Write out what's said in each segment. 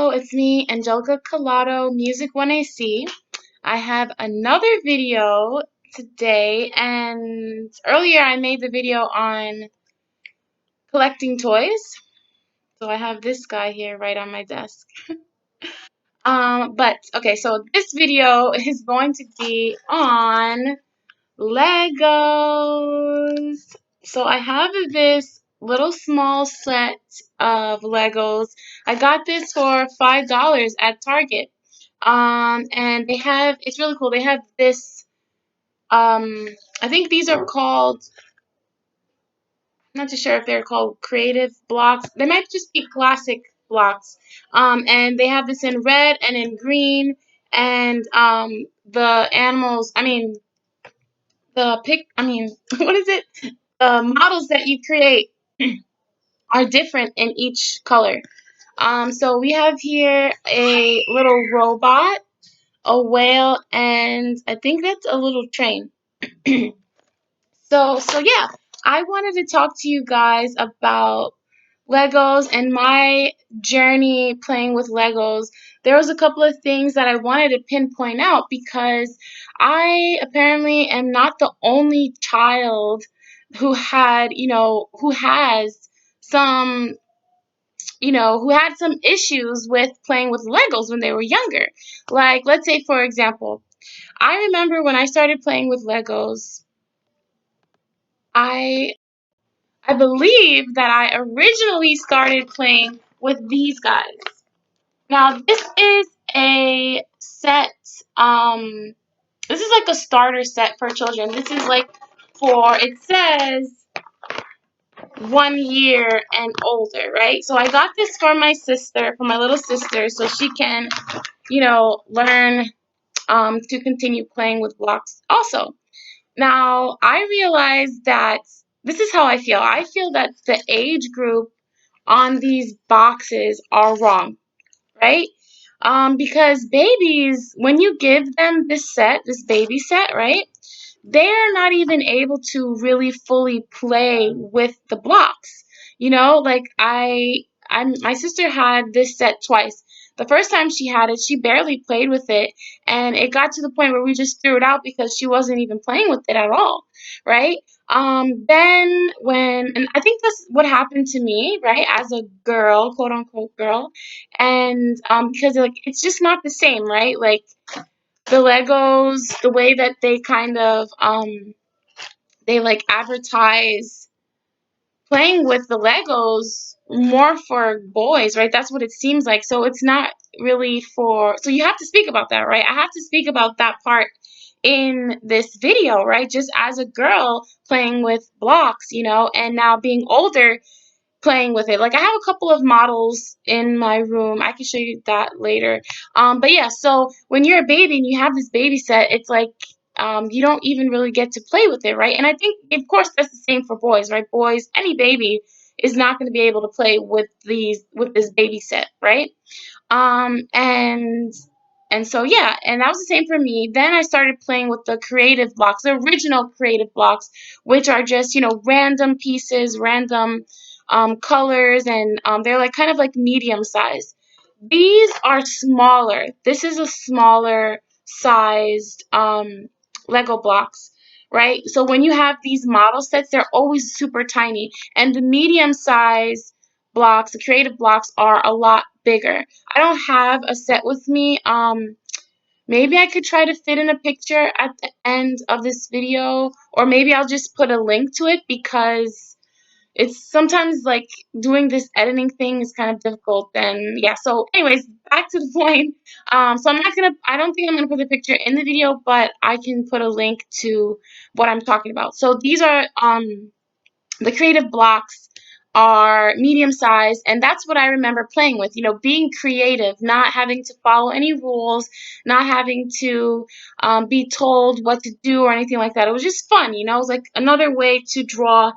Hello, it's me, Angelica Collado, Music When I See. I have another video today, and earlier I made the video on collecting toys. So I have this guy here right on my desk. But okay, so this video is going to be on Legos. So I have this little small set of Legos. I got this for $5 at Target. And it's really cool. They have this, I think these are called, I'm not too sure if they're called creative blocks. They might just be classic blocks. And they have this in red and in green. And the animals, what is it? The models that you create are different in each color. So we have here a little robot, a whale, and I think that's a little train. So yeah, I wanted to talk to you guys about Legos and my journey playing with Legos. There was a couple of things that I wanted to pinpoint out because I apparently am not the only child who has some, who had some issues with playing with Legos when they were younger. Like, let's say, for example, I remember when I started playing with Legos, I I believe that I originally started playing with these guys. Now, this is a set, this is like a starter set for children. This is like it says 1 year and older, right? So I got this for my sister, for my little sister, so she can, learn to continue playing with blocks also. Now, I realized that this is how I feel. I feel that the age group on these boxes are wrong, right? Because babies, when you give them this baby set, right? They're not even able to really fully play with the blocks. Like my sister had this set twice. The first time she had it, she barely played with it, and it got to the point where we just threw it out because she wasn't even playing with it at all, right? Then and I think that's what happened to me, right, as a girl, quote unquote girl, and because like it's just not the same, right? Like the Legos, the way that they kind of they like advertise playing with the Legos more for boys, right? That's what it seems like. So it's not really so you have to speak about that, right? I have to speak about that part in this video, right? Just as a girl playing with blocks, and now being older playing with it. Like I have a couple of models in my room. I can show you that later. But yeah, so when you're a baby and you have this baby set, it's like you don't even really get to play with it, right? And I think, of course, that's the same for boys, right? Boys, any baby is not going to be able to play with this baby set, right? Um, and and so yeah, and that was the same for me. Then I started playing with the creative blocks, the original creative blocks, which are just, random pieces, random colors, and they're like kind of like medium size. These are smaller. This is a smaller sized Lego blocks, right? So when you have these model sets, they're always super tiny, and the medium size blocks, the creative blocks, are a lot bigger. I don't have a set with me. Maybe I could try to fit in a picture at the end of this video, or maybe I'll just put a link to it because it's sometimes like doing this editing thing is kind of difficult. And yeah, so anyways, back to the point. So I don't think I'm gonna put the picture in the video, but I can put a link to what I'm talking about. So these are the creative blocks are medium sized, and that's what I remember playing with, being creative, not having to follow any rules, not having to be told what to do or anything like that. It was just fun, it was like another way to draw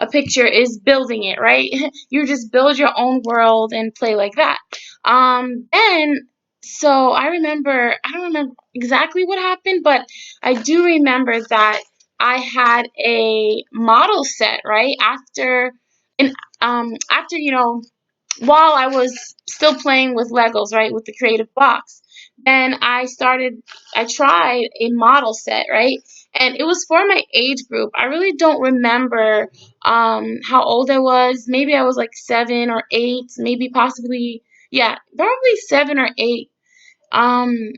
a picture is building it, right? You just build your own world and play like that. And so I don't remember exactly what happened, but I do remember that I had a model set, right? After while I was still playing with Legos, right, with the creative box, then I tried a model set, right? And it was for my age group. I really don't remember how old I was. Maybe I was like 7 or 8, maybe possibly, yeah, probably 7 or 8. Um,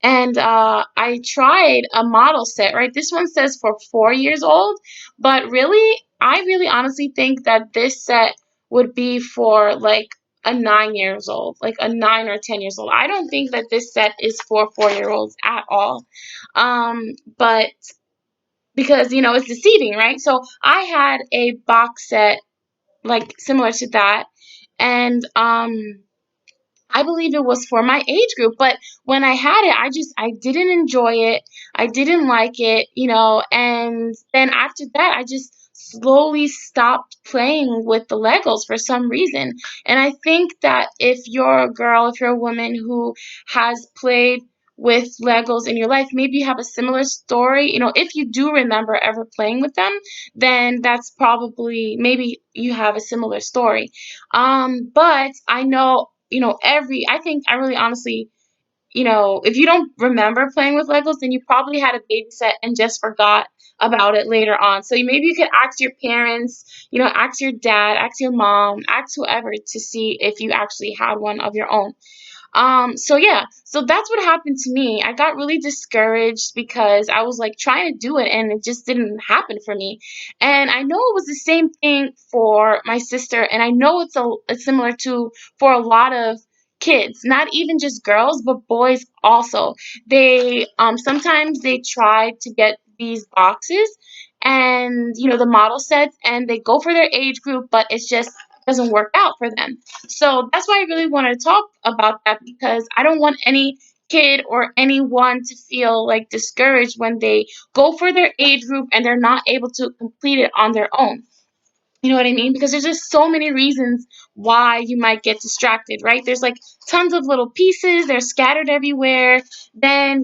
and I tried a model set, right? This one says for 4 years old, but really, I really honestly think that this set would be for like a 9 years old, like a 9 or 10 years old. I don't think that this set is for 4 year olds at all. But because it's deceiving, right? So I had a box set like similar to that, and I believe it was for my age group, but when I had it, I didn't enjoy it. I didn't like it, and then after that, I just slowly stopped playing with the Legos for some reason. And I think that if you're a girl, if you're a woman who has played with Legos in your life, maybe you have a similar story. If you do remember ever playing with them, then that's probably maybe you have a similar story. But I know, I think I really honestly, if you don't remember playing with Legos, then you probably had a baby set and just forgot about it later on. So maybe you could ask your parents, ask your dad, ask your mom, ask whoever to see if you actually had one of your own. So yeah, so that's what happened to me. I got really discouraged because I was like trying to do it and it just didn't happen for me. And I know it was the same thing for my sister, and I know it's similar to for a lot of kids, not even just girls, but boys also. They sometimes they try to get these boxes and the model sets, and they go for their age group, but it's just doesn't work out for them. So that's why I really wanted to talk about that, because I don't want any kid or anyone to feel like discouraged when they go for their age group and they're not able to complete it on their own. You know what I mean? Because there's just so many reasons why you might get distracted, right? There's like tons of little pieces, they're scattered everywhere. Then,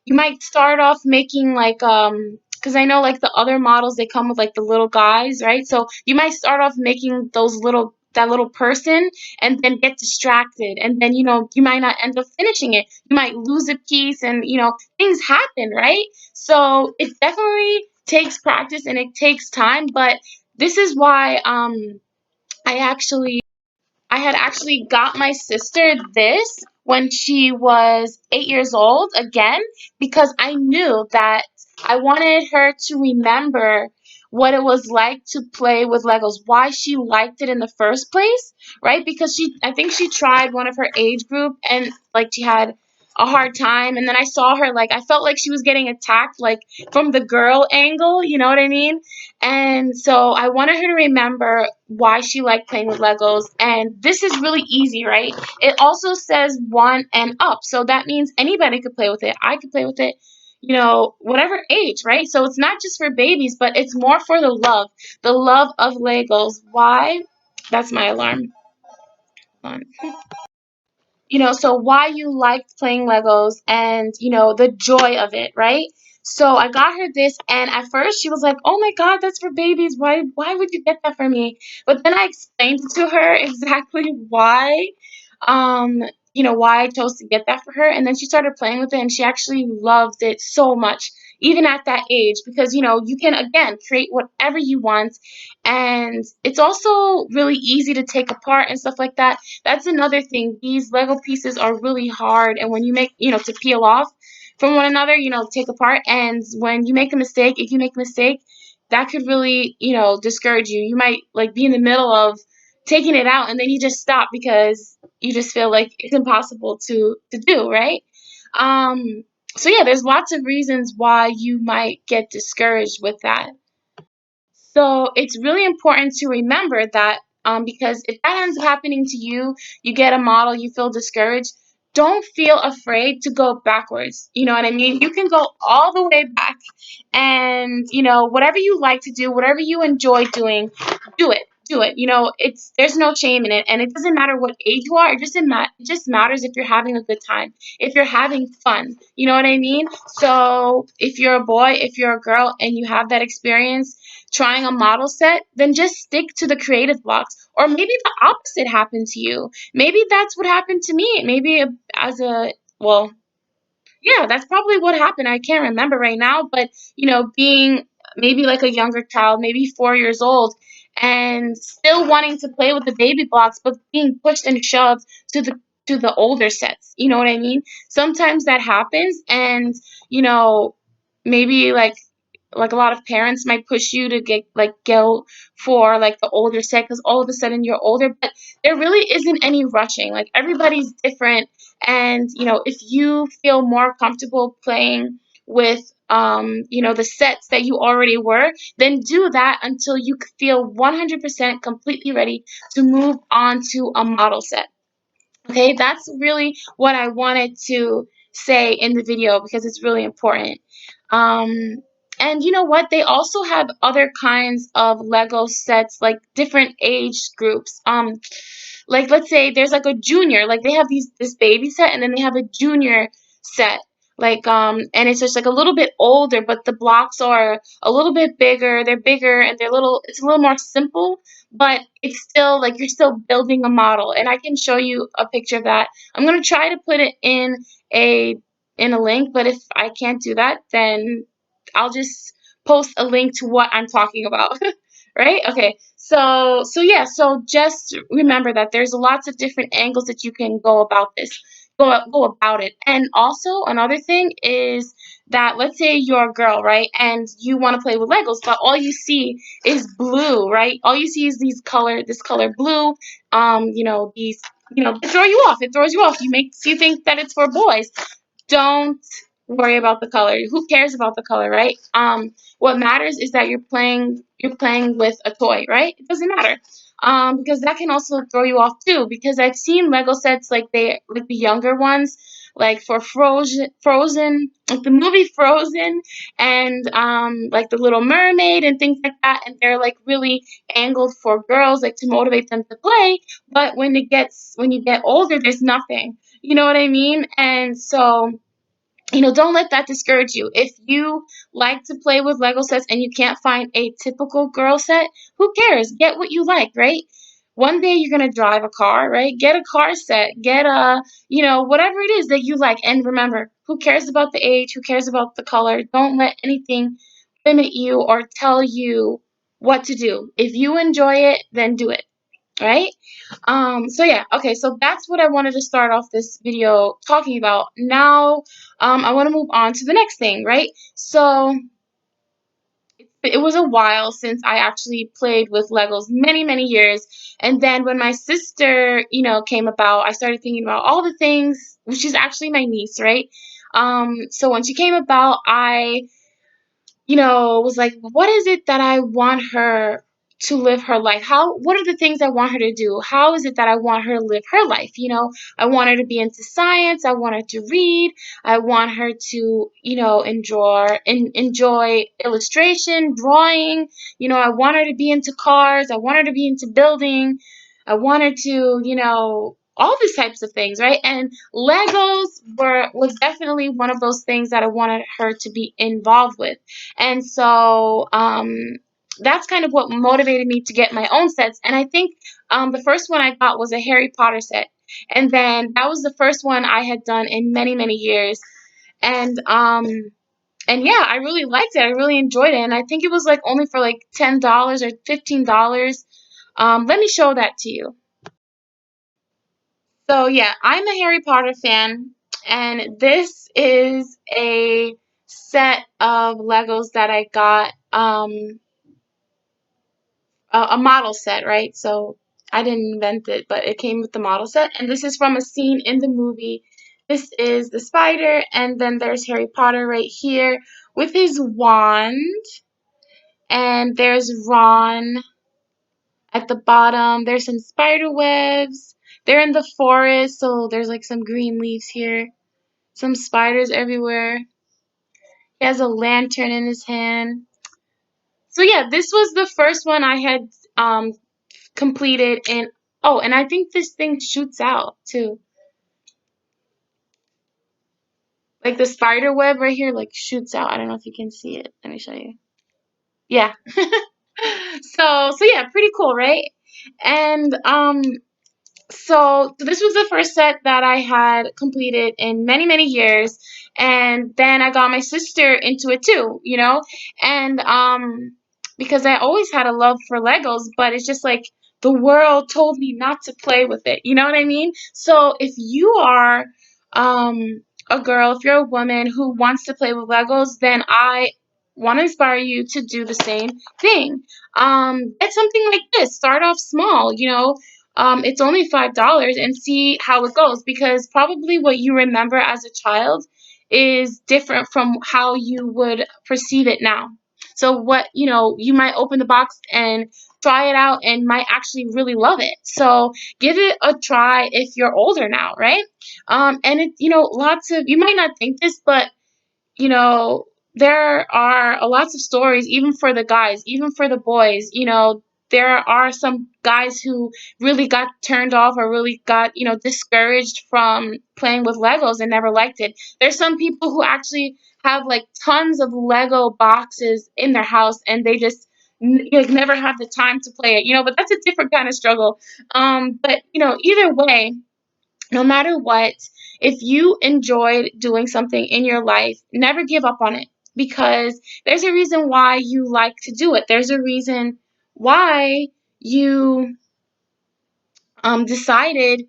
you might start off making like because I know like the other models they come with like the little guys, right? So you might start off making that little person and then get distracted, and then you might not end up finishing it. You might lose a piece, and things happen, right? So it definitely takes practice and it takes time, but this is why I actually I had actually got my sister this when she was 8 years old again, because I knew that I wanted her to remember what it was like to play with Legos, why she liked it in the first place, right? Because I think she tried one of her age group and like she had a hard time, and then I saw her, like I felt like she was getting attacked like from the girl angle, you know what I mean? And so I wanted her to remember why she liked playing with Legos. And this is really easy, right? It also says 1 and up. So that means anybody could play with it. I could play with it, whatever age, right? So it's not just for babies, but it's more for the love of Legos. Why? That's my alarm. Hold on. So why you liked playing Legos and, the joy of it, right? So I got her this, and at first she was like, "Oh my God, that's for babies. Why would you get that for me?" But then I explained to her exactly why, um, why I chose to get that for her, and then she started playing with it, and she actually loved it so much, even at that age, because you can again create whatever you want, and it's also really easy to take apart and stuff like that. That's another thing. These Lego pieces are really hard, and when you make, to peel off from one another, take apart. And when you make a mistake, if you make a mistake, that could really, discourage you. You might like be in the middle of taking it out, and then you just stop because you just feel like it's impossible to do, right? Um, so yeah, there's lots of reasons why you might get discouraged with that. So it's really important to remember that, because if that ends up happening to you, you get a model, you feel discouraged, don't feel afraid to go backwards. You know what I mean? You can go all the way back, and whatever you like to do, whatever you enjoy doing, do it. do it. There's no shame in it, and it doesn't matter what age you are. It just matters if you're having a good time, if you're having fun. You know what I mean? So if you're a boy, if you're a girl, and you have that experience trying a model set, then just stick to the creative blocks. Or maybe the opposite happened to you. Maybe that's what happened to me. Maybe as a well, yeah, that's probably what happened. I can't remember right now, but being maybe like a younger child, maybe 4 years old, and still wanting to play with the baby blocks, but being pushed and shoved to the older sets. You know what I mean? Sometimes that happens, and you know, maybe like a lot of parents might push you to go for like the older set because all of a sudden you're older, but there really isn't any rushing. Like everybody's different, and if you feel more comfortable playing with the sets that you already were, then do that until you feel 100% completely ready to move on to a model set. Okay, that's really what I wanted to say in the video because it's really important. Um, and you know what? They also have other kinds of Lego sets, like different age groups. Like let's say there's like a junior, like they have this baby set, and then they have a junior set. And it's just like a little bit older, but the blocks are a little bit bigger. They're bigger and it's a little more simple, but it's still like you're still building a model. And I can show you a picture of that. I'm gonna try to put it a in a link, but if I can't do that, then I'll just post a link to what I'm talking about. Right? Okay. So yeah, so just remember that there's lots of different angles that you can go about this. Go about it. And also another thing is that let's say you're a girl, right? And you want to play with Legos, but all you see is blue, right? All you see is this color blue. These they throw you off. It throws you off. You makes you think that it's for boys. Don't worry about the color. Who cares about the color, right? What matters is that you're playing with a toy, right? It doesn't matter. Because that can also throw you off too. Because I've seen Lego sets like the younger ones, like for Frozen, like the movie Frozen, and like the Little Mermaid and things like that, and they're like really angled for girls, like to motivate them to play. But when you get older, there's nothing. You know what I mean? And so, don't let that discourage you. If you like to play with Lego sets and you can't find a typical girl set, who cares? Get what you like, right? One day you're going to drive a car, right? Get a car set. Get whatever it is that you like. And remember, who cares about the age? Who cares about the color? Don't let anything limit you or tell you what to do. If you enjoy it, then do it, right? So yeah, okay, so that's what I wanted to start off this video talking about. Now, I want to move on to the next thing, right? So it was a while since I actually played with Legos, many, many years. And then when my sister, came about, I started thinking about all the things, which is actually my niece, right? So when she came about, I was like, what is it that I want her to live her life? What are the things I want her to do? How is it that I want her to live her life? I want her to be into science. I want her to read. I want her to, enjoy illustration, drawing. I want her to be into cars. I want her to be into building. I want her to, all these types of things, right? And Legos was definitely one of those things that I wanted her to be involved with. And so that's kind of what motivated me to get my own sets. And I think the first one I got was a Harry Potter set. And then that was the first one I had done in many, many years. And yeah, I really liked it. I really enjoyed it. And I think it was like only for like $10 or $15. Let me show that to you. So yeah, I'm a Harry Potter fan, and this is a set of Legos that I got, a model set, right? So I didn't invent it, but it came with the model set, and this is from a scene in the movie. This is the spider, and then there's Harry Potter right here with his wand, and there's Ron at the bottom. There's some spider webs. They're in the forest, so there's like some green leaves here. Some spiders everywhere. He has a lantern in his hand. So yeah, this was the first one I had completed in, oh, and I think this thing shoots out too. Like the spider web right here, like shoots out. I don't know if you can see it. Let me show you. Yeah. So yeah, pretty cool, right? And so this was the first set that I had completed in many, many years. And then I got my sister into it too, you know? And because I always had a love for Legos, but it's just like the world told me not to play with it. You know what I mean? So if you are a girl, if you're a woman who wants to play with Legos, then I want to inspire you to do the same thing. Get something like this. Start off small, you know, it's only $5 and see how it goes, because probably what you remember as a child is different from how you would perceive it now. So what, you know, you might open the box and try it out and might actually really love it. So give it a try if you're older now, right? And it, you know, lots of, you might not think this, but you know, there are lots of stories, even for the guys, even for the boys. You know, there are some guys who really got turned off or really got, you know, discouraged from playing with Legos and never liked it. There's some people who actually have like tons of Lego boxes in their house and they just like never have the time to play it, you know, but that's a different kind of struggle. But you know, either way, no matter what, if you enjoyed doing something in your life, never give up on it, because there's a reason why you like to do it. There's a reason why you decided,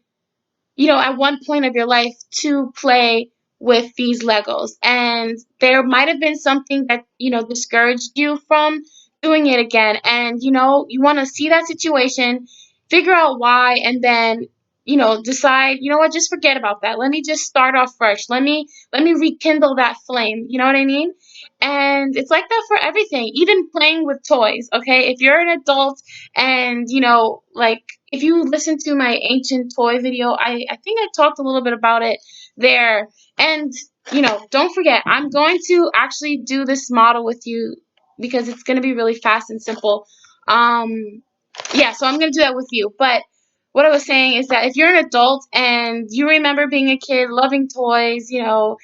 you know, at one point of your life to play with these Legos. And there might have been something that, you know, discouraged you from doing it again. And, you know, you want to see that situation, figure out why, and then, you know, decide, you know what, just forget about that. Let me just start off fresh. Let me rekindle that flame. You know what I mean? And it's like that for everything, even playing with toys, okay? If you're an adult and, you know, like if you listen to my ancient toy video, I think I talked a little bit about it there. And, you know, don't forget, I'm going to actually do this model with you because it's going to be really fast and simple. Yeah, so I'm going to do that with you. But what I was saying is that if you're an adult and you remember being a kid, loving toys, you know,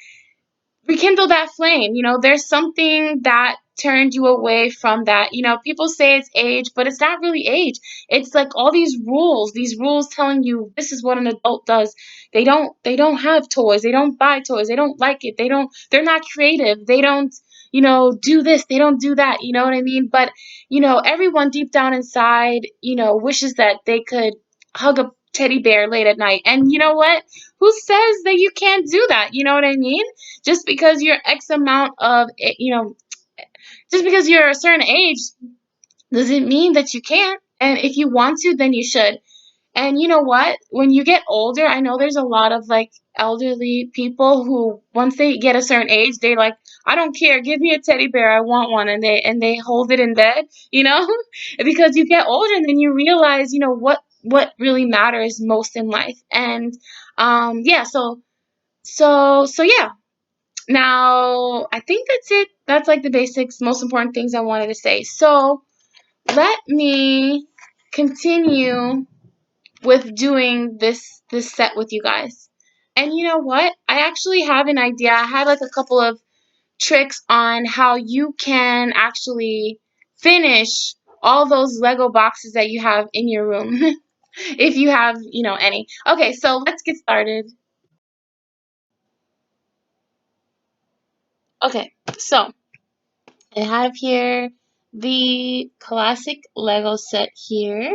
rekindle that flame. You know, there's something that turned you away from that. You know, people say it's age, but it's not really age. It's like all these rules telling you this is what an adult does. They don't have toys. They don't buy toys. They don't like it. They're not creative. They don't, you know, do this. They don't do that. You know what I mean? But, you know, everyone deep down inside, you know, wishes that they could hug a teddy bear late at night. And you know what? Who says that you can't do that? You know what I mean? Just because you're X amount of, you know, just because you're a certain age doesn't mean that you can't. And if you want to, then you should. And you know what? When you get older, I know there's a lot of like elderly people who once they get a certain age, they like, I don't care, give me a teddy bear, I want one, and they hold it in bed, you know? Because you get older and then you realize, you know, what really matters most in life. And yeah, so yeah. Now, I think that's it. That's like the basics, most important things I wanted to say. So, let me continue with doing this set with you guys. And you know what? I actually have an idea. I had like a couple of tricks on how you can actually finish all those Lego boxes that you have in your room. If you have, you know, any. Okay, so let's get started. Okay, so I have here the classic Lego set here.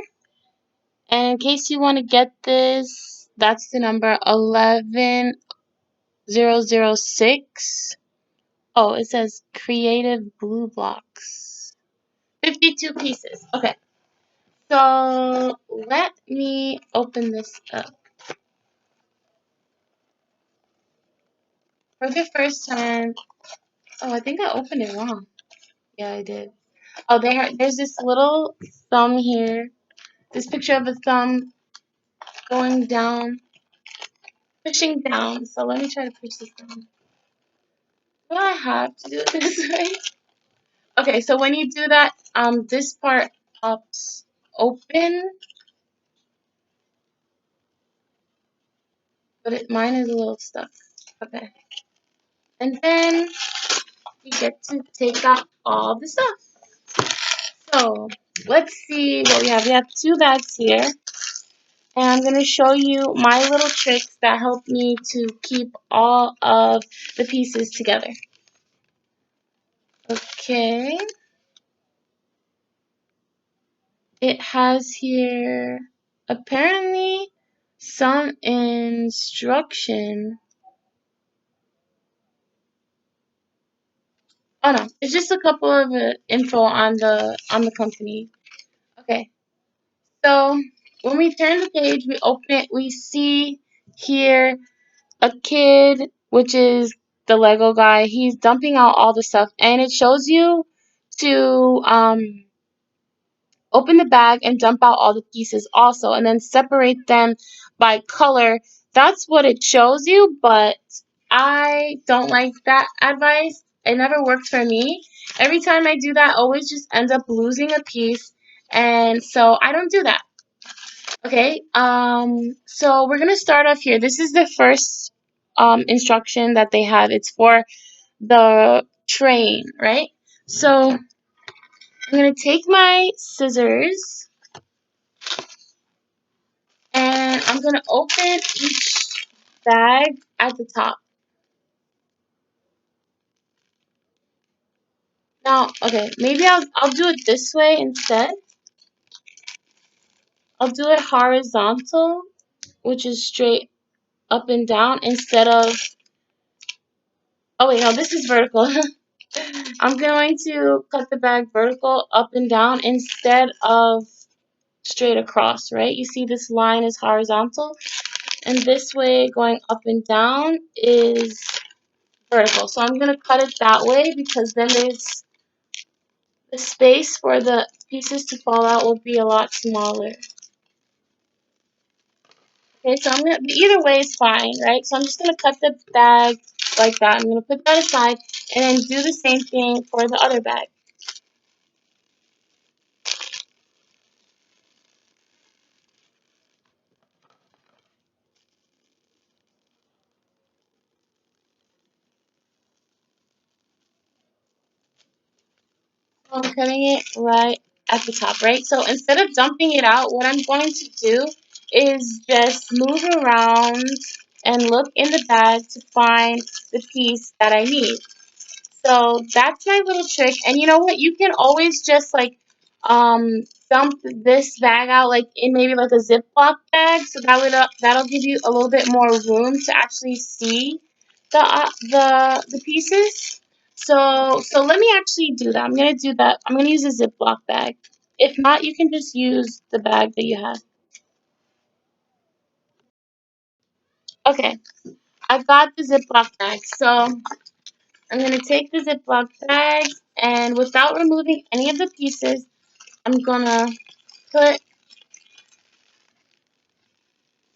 And in case you want to get this, that's the number 11006. Oh, it says creative blue blocks. 52 pieces. Okay. So let me open this up. For the first time, oh, I think I opened it wrong. Yeah, I did. Oh, there's this little thumb here. This picture of a thumb going down, pushing down. So let me try to push this down. Do I have to do it this way? Okay, so when you do that, this part pops open. but mine is a little stuck. Okay. And then we get to take out all the stuff. So let's see what we have. We have two bags here. And I'm going to show you my little tricks that help me to keep all of the pieces together. Okay. It has here apparently some instruction. Oh no, it's just a couple of info on the company. Okay. So when we turn the page, we open it, we see here a kid, which is the Lego guy. He's dumping out all the stuff, and it shows you to open the bag and dump out all the pieces also, and then separate them by color. That's what it shows you, but I don't like that advice. It never worked for me. Every time I do that, I always just end up losing a piece, and so I don't do that. Okay, so we're gonna start off here. This is the first instruction that they have. It's for the train, right? So I'm gonna take my scissors and I'm gonna open each bag at the top. Now, okay, maybe I'll do it this way instead. I'll do it horizontal, which is straight up and down instead of. Oh wait, no, this is vertical. I'm going to cut the bag vertical up and down instead of straight across, right? You see this line is horizontal, and this way going up and down is vertical. So I'm going to cut it that way because then there's the space for the pieces to fall out will be a lot smaller. Okay, so either way is fine, right? So I'm just going to cut the bag like that. I'm going to put that aside and then do the same thing for the other bag. I'm cutting it right at the top, right? So instead of dumping it out, what I'm going to do is just move around and look in the bag to find the piece that I need. So that's my little trick. And you know what? You can always just like dump this bag out like in maybe like a Ziploc bag, so that'll give you a little bit more room to actually see the pieces. So let me actually do that. I'm gonna do that. I'm gonna use a Ziploc bag. If not, you can just use the bag that you have. Okay, I got the Ziploc bag. So I'm gonna take the Ziploc bag and without removing any of the pieces, I'm gonna put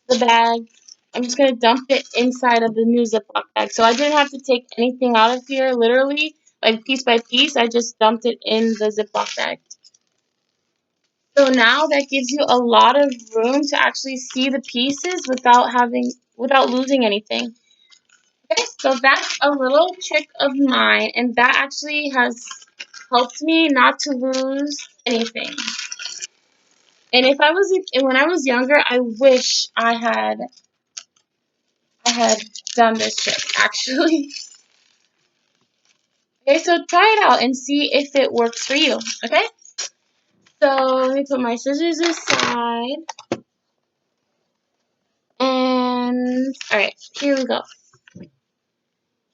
the bag. I'm just gonna dump it inside of the new Ziploc bag. So I didn't have to take anything out of here, literally, like piece by piece. I just dumped it in the Ziploc bag. So now that gives you a lot of room to actually see the pieces without losing anything. Okay, so that's a little trick of mine, and that actually has helped me not to lose anything. And when I was younger, I wish I had done this trick actually. Okay, so try it out and see if it works for you. Okay, so let me put my scissors aside, and all right, here we go.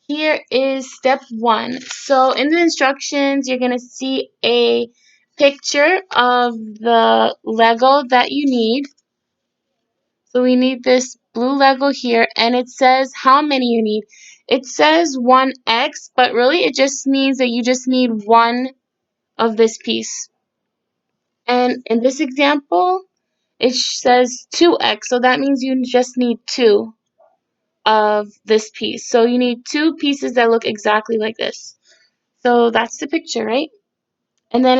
Here is step one. So in the instructions, you're gonna see a picture of the Lego that you need. So we need this blue Lego here, and it says how many you need. It says 1x, but really it just means that you just need one of this piece. And in this example, it says 2x, so that means you just need two of this piece. So you need two pieces that look exactly like this. So that's the picture, right? And then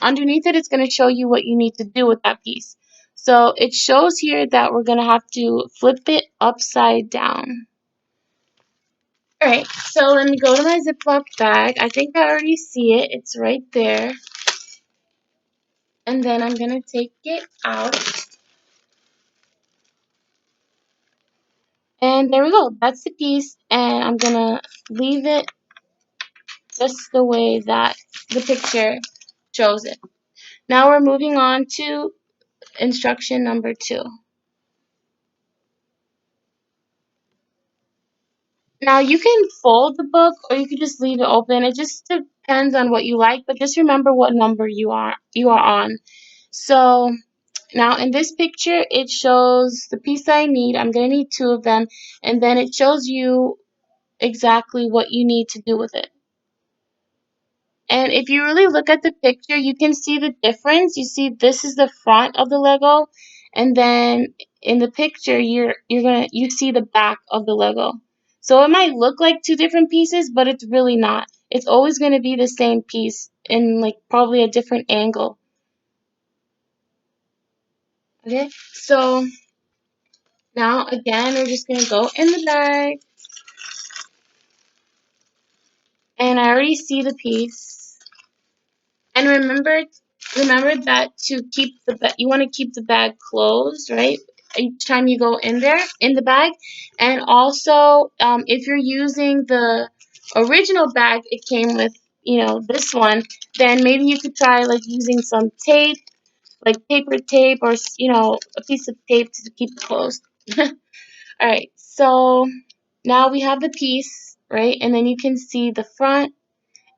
underneath it, it's gonna show you what you need to do with that piece. So it shows here that we're going to have to flip it upside down. Alright, so let me go to my Ziploc bag. I think I already see it. It's right there. And then I'm going to take it out. And there we go. That's the piece. And I'm going to leave it just the way that the picture shows it. Now we're moving on to instruction number 2. Now you can fold the book or you can just leave it open. It just depends on what you like, but just remember what number you are on. So now in this picture it shows the piece I need. I'm going to need 2 of them, and then it shows you exactly what you need to do with it. And if you really look at the picture, you can see the difference. You see this is the front of the Lego, and then in the picture you see the back of the Lego. So it might look like 2 different pieces, but it's really not. It's always going to be the same piece in like probably a different angle. Okay? So now again, we're just going to go in the bag. And I already see the piece. And remember that to keep you want to keep the bag closed, right? Each time you go in there, in the bag. And also, if you're using the original bag it came with, this one, then maybe you could try like using some tape, like paper tape or, a piece of tape to keep it closed. Alright, so now we have the piece, right? And then you can see the front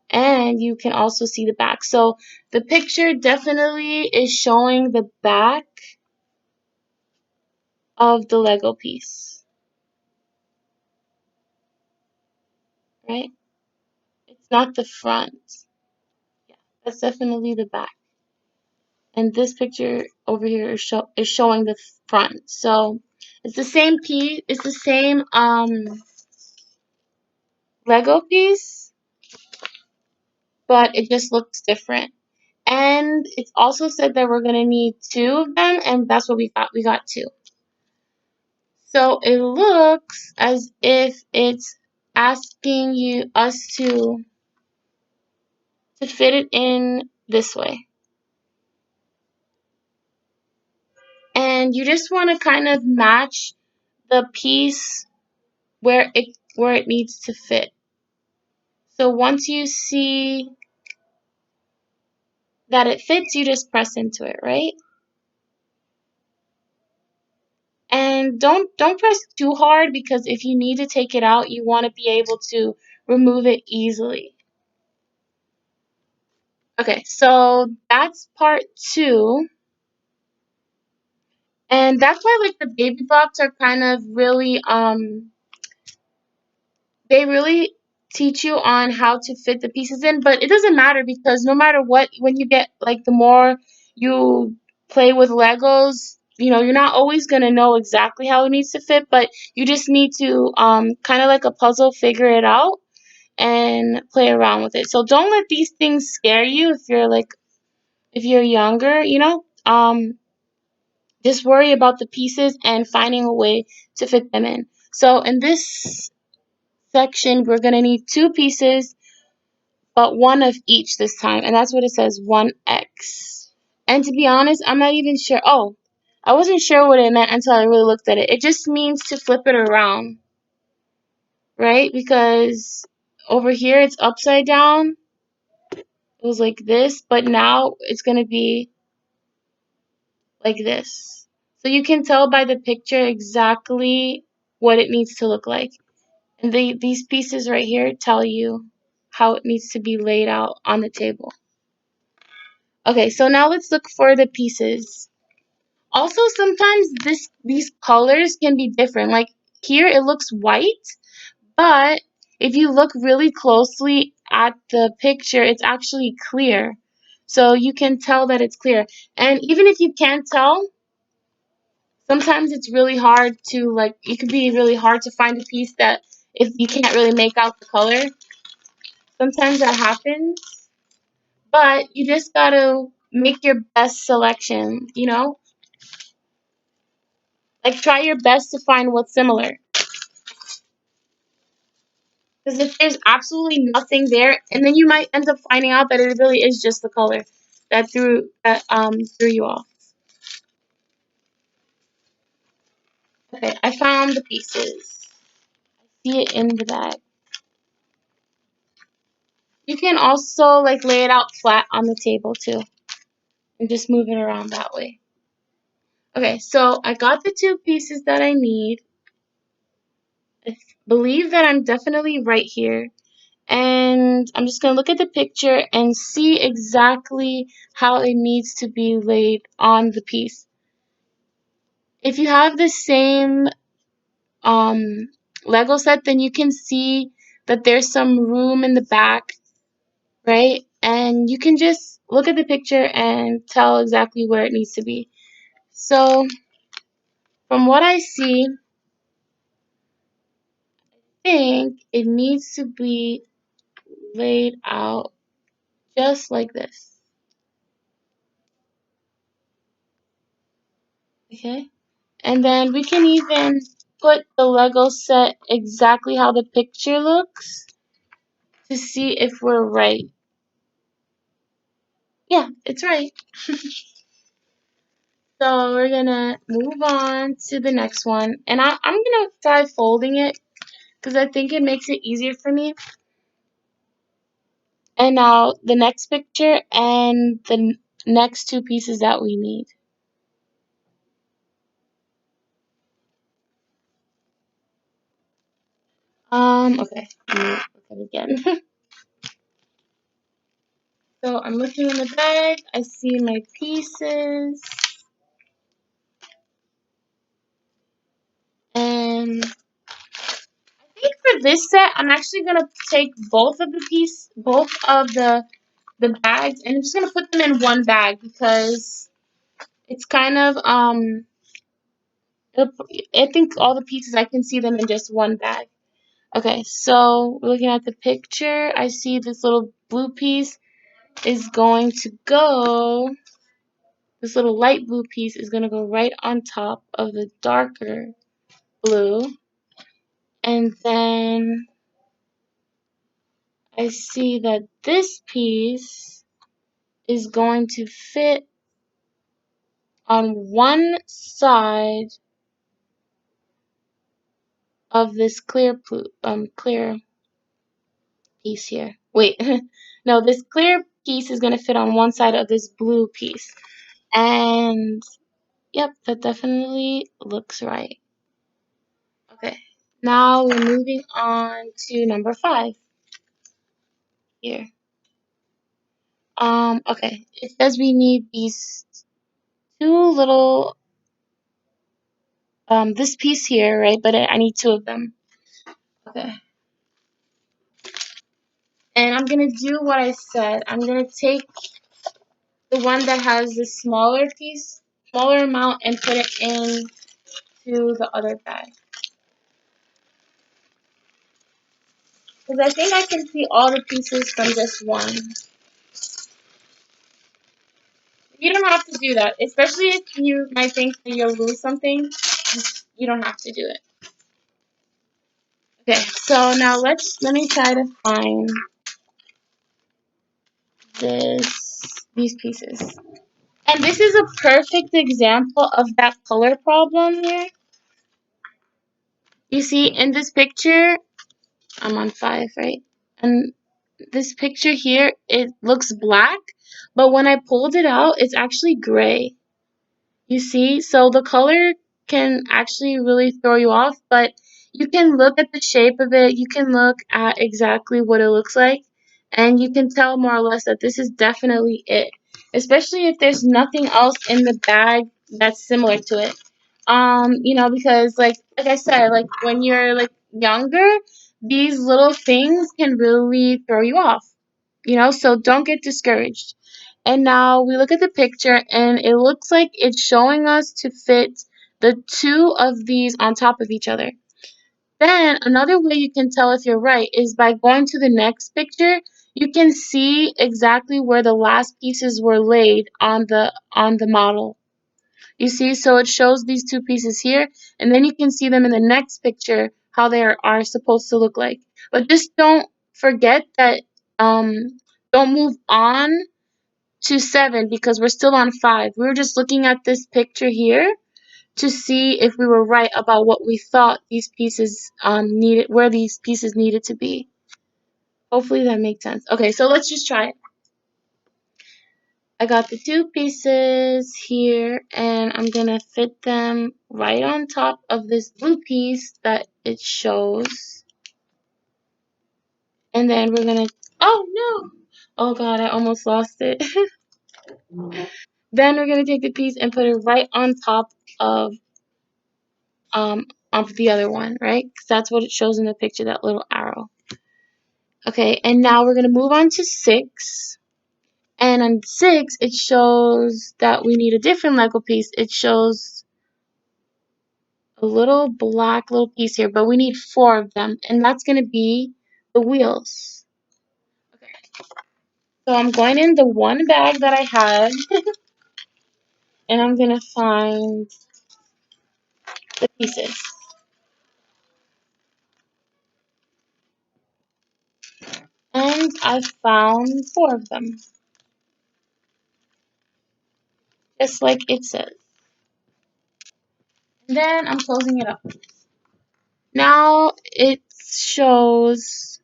and you can also see the back. So the picture definitely is showing the back of the Lego piece, right? It's not the front. Yeah, that's definitely the back. And this picture over here is showing the front. So it's the same piece. It's the same Lego piece, but it just looks different. And it's also said that we're gonna need 2 of them, and that's what we got. We got 2. So it looks as if it's asking us to fit it in this way. And you just want to kind of match the piece where it needs to fit. So once you see that it fits, you just press into it, right? And don't press too hard, because if you need to take it out, you want to be able to remove it easily. Okay, so that's part 2. And that's why like the baby blocks are kind of really they really teach you on how to fit the pieces in, but it doesn't matter, because no matter what, when you get like the more you play with Legos, you're not always going to know exactly how it needs to fit, but you just need to kind of like a puzzle figure it out and play around with it. So don't let these things scare you if you're younger, just worry about the pieces and finding a way to fit them in. So in this section, we're going to need 2 pieces, but 1 of each this time. And that's what it says, 1x. And to be honest, I'm not even sure. Oh, I wasn't sure what it meant until I really looked at it. It just means to flip it around, right? Because over here it's upside down. It was like this, but now it's going to be like this. So you can tell by the picture exactly what it needs to look like. And these pieces right here tell you how it needs to be laid out on the table. Okay, so now let's look for the pieces. Also, sometimes these colors can be different. Like here it looks white, but if you look really closely at the picture, it's actually clear. So you can tell that it's clear. And even if you can't tell, sometimes it's really hard to it could be really hard to find a piece that if you can't really make out the color. Sometimes that happens, but you just gotta make your best selection, Like, try your best to find what's similar. Because if there's absolutely nothing there, and then you might end up finding out that it really is just the color that threw you off. Okay, I found the pieces. I see it in the bag. You can also like lay it out flat on the table too, and just move it around that way. Okay, so I got the two pieces that I need. I believe that I'm definitely right here. And I'm just going to look at the picture and see exactly how it needs to be laid on the piece. If you have the same Lego set, then you can see that there's some room in the back, right? And you can just look at the picture and tell exactly where it needs to be. So from what I see, I think it needs to be laid out just like this. Okay? And then we can even put the Lego set exactly how the picture looks to see if we're right. Yeah, it's right. So we're gonna move on to the next one. And I'm gonna try folding it because I think it makes it easier for me. And now the next picture and the next two pieces that we need. Okay, let me look at it again. So I'm looking in the bag, I see my pieces, and I think for this set, I'm actually gonna take both of the bags, and I'm just gonna put them in one bag because it's kind of I think all the pieces I can see them in just one bag. Okay, so looking at the picture, I see this little blue piece is going to go. This little light blue piece is gonna go right on top of the darker blue, and then I see that this piece is going to fit on one side of this clear piece here. Wait, no, this clear piece is going to fit on one side of this blue piece. And yep, that definitely looks right. Okay, now we're moving on to number 5 here. Okay, it says we need these two little, this piece here, right? But I need 2 of them. Okay. And I'm going to do what I said. I'm going to take the one that has the smaller piece, smaller amount, and put it into the other bag. Because I think I can see all the pieces from just one. You don't have to do that, especially if you might think that you'll lose something. You don't have to do it. Okay, so now let me try to find these pieces. And this is a perfect example of that color problem here. You see, in this picture, I'm on 5, right? And this picture here, it looks black, but when I pulled it out, it's actually gray. You see? So the color can actually really throw you off, but you can look at the shape of it, you can look at exactly what it looks like, and you can tell more or less that this is definitely it. Especially if there's nothing else in the bag that's similar to it. Because like I said, like when you're like younger, these little things can really throw you off. So don't get discouraged. And now we look at the picture and it looks like it's showing us to fit the 2 of these on top of each other. Then another way you can tell if you're right is by going to the next picture. You can see exactly where the last pieces were laid on the model. You see, so it shows these two pieces here, and then you can see them in the next picture how they are supposed to look like. But just don't forget that don't move on to 7 because we're still on 5. We were just looking at this picture here to see if we were right about what we thought these pieces needed, where these pieces needed to be. Hopefully that makes sense. Okay, so let's just try it. I got the two pieces here and I'm gonna fit them right on top of this blue piece that it shows. And then we're gonna, oh no! Oh god, I almost lost it. Then we're gonna take the piece and put it right on top of the other one, right? Because that's what it shows in the picture, that little arrow. Okay, and now we're gonna move on to 6. And on 6, it shows that we need a different Lego piece. It shows a little black little piece here, but we need 4 of them, and that's gonna be the wheels. Okay, so I'm going in the one bag that I had, and I'm gonna find the pieces. And I found 4 of them, just like it says. And then I'm closing it up. Now it shows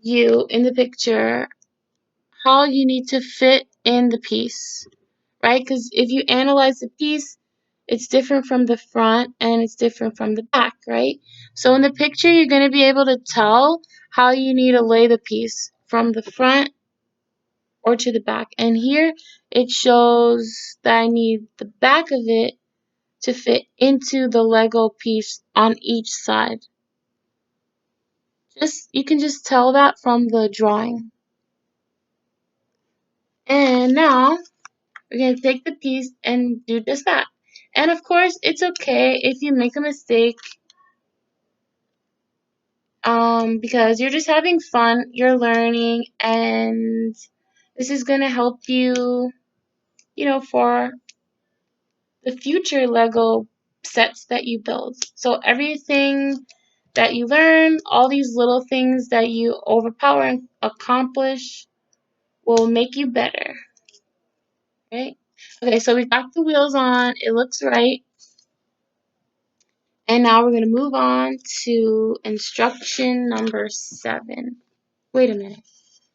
you in the picture how you need to fit in the piece, right? Because if you analyze the piece, it's different from the front and it's different from the back, right? So in the picture, you're going to be able to tell how you need to lay the piece from the front or to the back. And here it shows that I need the back of it to fit into the Lego piece on each side. You can just tell that from the drawing. And now we're going to take the piece and do just that. And of course, it's okay if you make a mistake because you're just having fun, you're learning, and this is going to help you, for the future Lego sets that you build. So everything that you learn, all these little things that you overpower and accomplish will make you better, right? Okay, so we got the wheels on, it looks right. And now we're going to move on to instruction number 7. Wait a minute.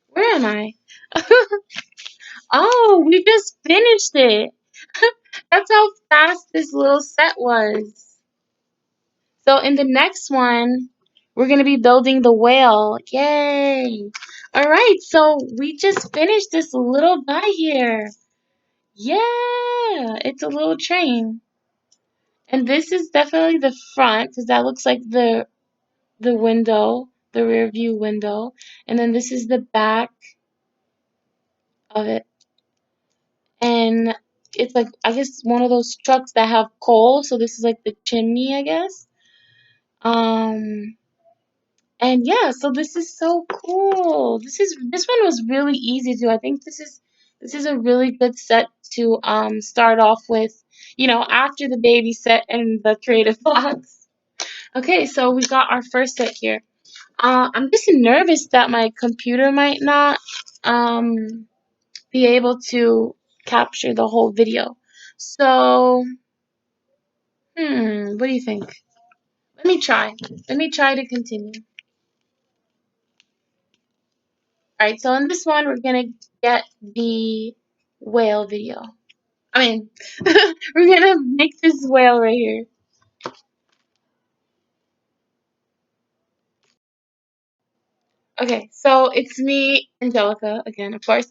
Where am I? Oh, we just finished it. That's how fast this little set was. So in the next one, we're going to be building the whale. Yay. All right, so we just finished this little guy here. Yeah, it's a little train. And this is definitely the front because that looks like the window, the rear view window, and then this is the back of it. And it's like, I guess, one of those trucks that have coal, so this is like the chimney, I guess. And yeah, so this is so cool. This one was really easy too. I think this is a really good set to start off with, after the baby set and the creative box. Okay, so we got our first set here. I'm just nervous that my computer might not be able to capture the whole video. So, what do you think? Let me try. Let me try to continue. Alright, so in this one, we're gonna get the whale video. I mean, we're gonna make this whale right here. Okay, so it's me, Angelica, again, of course.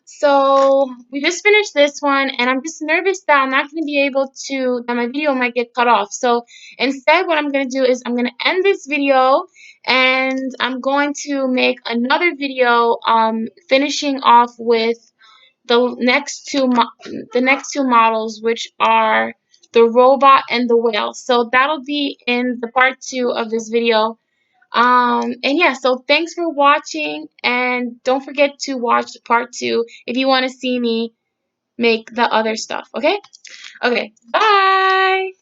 So we just finished this one, and I'm just nervous that I'm not going to be able to, that my video might get cut off. So instead, what I'm going to do is I'm going to end this video, and I'm going to make another video, finishing off with the next two models, which are the robot and the whale. So that'll be in the part 2 of this video. And yeah, so thanks for watching, and don't forget to watch part 2 if you want to see me make the other stuff, okay? Okay, bye!